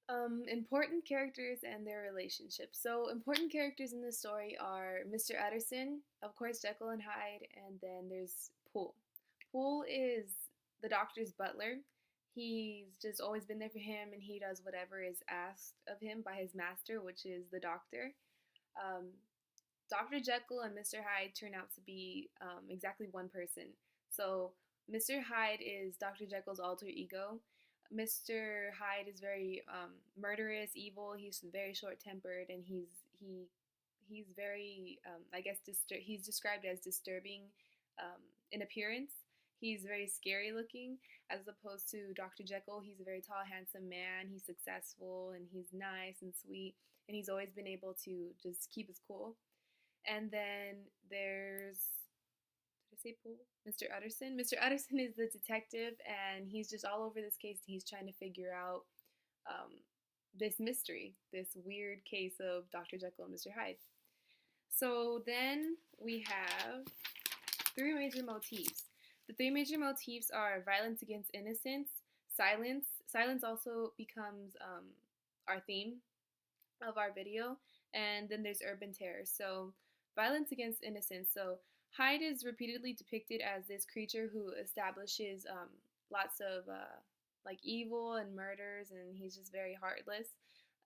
Important characters and their relationships. So, important characters in this story are Mr. Utterson, of course, Jekyll and Hyde, and then there's Poole. Poole is the doctor's butler. He's just always been there for him, and he does whatever is asked of him by his master, which is the doctor. Um, Dr. Jekyll and Mr. Hyde turn out to be exactly one person. So, Mr. Hyde is Dr. Jekyll's alter ego. Mr. Hyde is very murderous, evil. He's very short-tempered, and he's very I guess he's described as disturbing in appearance. He's very scary looking, as opposed to Dr. Jekyll. He's a very tall, handsome man. He's successful, and he's nice and sweet, and he's always been able to just keep his cool. And then there's, did I say Poole? Mr. Utterson. Mr. Utterson is the detective, and he's just all over this case. He's trying to figure out um, this mystery, this weird case of Dr. Jekyll and Mr. Hyde. So then we have three major motifs. The three major motifs are violence against innocence, silence. Silence also becomes our theme of our video, and then there's urban terror. So violence against innocence. So Hyde is repeatedly depicted as this creature who establishes lots of like evil and murders, and he's just very heartless.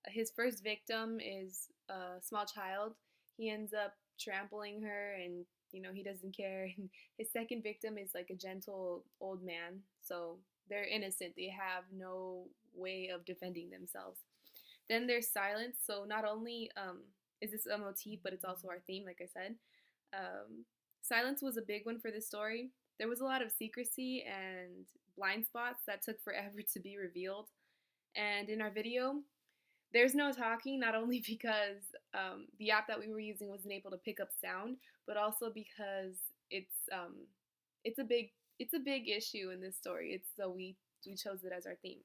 His first victim is a small child. He ends up trampling her, and he doesn't care. And his second victim is like a gentle old man. So they're innocent. They have no way of defending themselves. Then there's silence. So not only is this a motif, but it's also our theme, like I said. Silence was a big one for this story. There was a lot of secrecy and blind spots that took forever to be revealed. And in our video, there's no talking, not only because the app that we were using wasn't able to pick up sound, but also because it's a big issue in this story. So we chose it as our theme.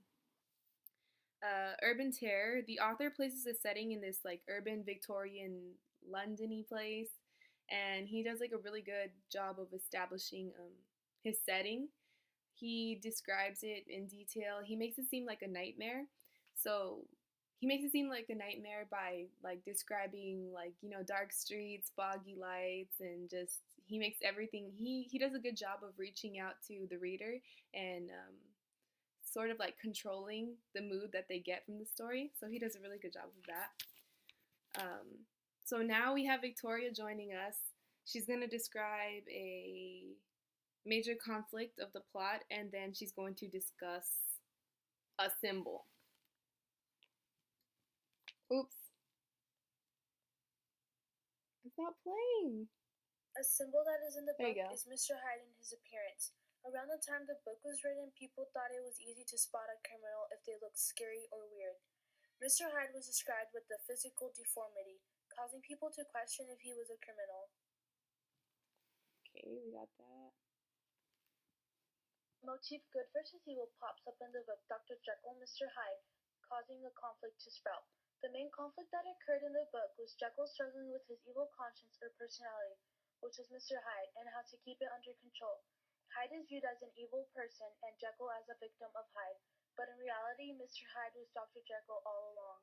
Urban terror. The author places a setting in this like urban Victorian Londony place, and he does like a really good job of establishing his setting. He describes it in detail. He makes it seem like a nightmare. So he makes it seem like a nightmare by like describing like dark streets, foggy lights, and just he makes everything. He does a good job of reaching out to the reader and sort of like controlling the mood that they get from the story. So he does a really good job of that. So now we have Victoria joining us. She's going to describe a major conflict of the plot, and then she's going to discuss a symbol. Oops. It's not playing. A symbol that is in the There book you go. is Mr. Hyde and his appearance. Around the time the book was written, people thought it was easy to spot a criminal if they looked scary or weird. Mr. Hyde was described with a physical deformity, causing people to question if he was a criminal. Okay, we got that. Motif good versus evil pops up in the book Dr. Jekyll and Mr. Hyde, causing a conflict to sprout. The main conflict that occurred in the book was Jekyll struggling with his evil conscience or personality, which was Mr. Hyde, and how to keep it under control. Hyde is viewed as an evil person and Jekyll as a victim of Hyde, but in reality, Mr. Hyde was Dr. Jekyll all along.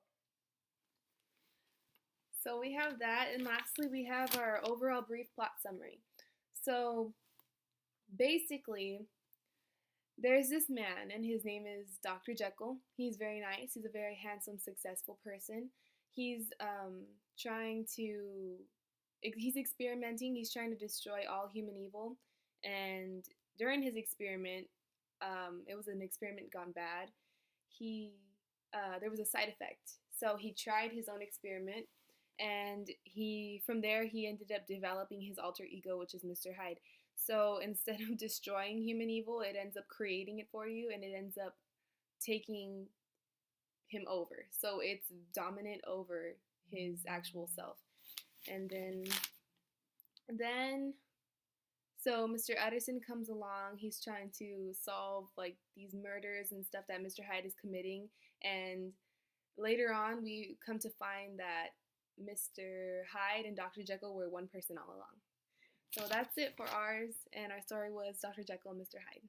So we have that, and lastly we have our overall brief plot summary. So basically, there's this man, and his name is Dr. Jekyll. He's very nice. He's a very handsome, successful person. He's he's experimenting. He's trying to destroy all human evil. And during his experiment, it was an experiment gone bad. There was a side effect. So he tried his own experiment, and from there he ended up developing his alter ego, which is Mr. Hyde. So instead of destroying human evil, it ends up creating it for you, and it ends up taking him over. So it's dominant over his actual self. And then so Mr. Utterson comes along. He's trying to solve like these murders and stuff that Mr. Hyde is committing, and later on we come to find that Mr. Hyde and Dr. Jekyll were one person all along. So that's it for ours, and our story was Dr. Jekyll and Mr. Hyde.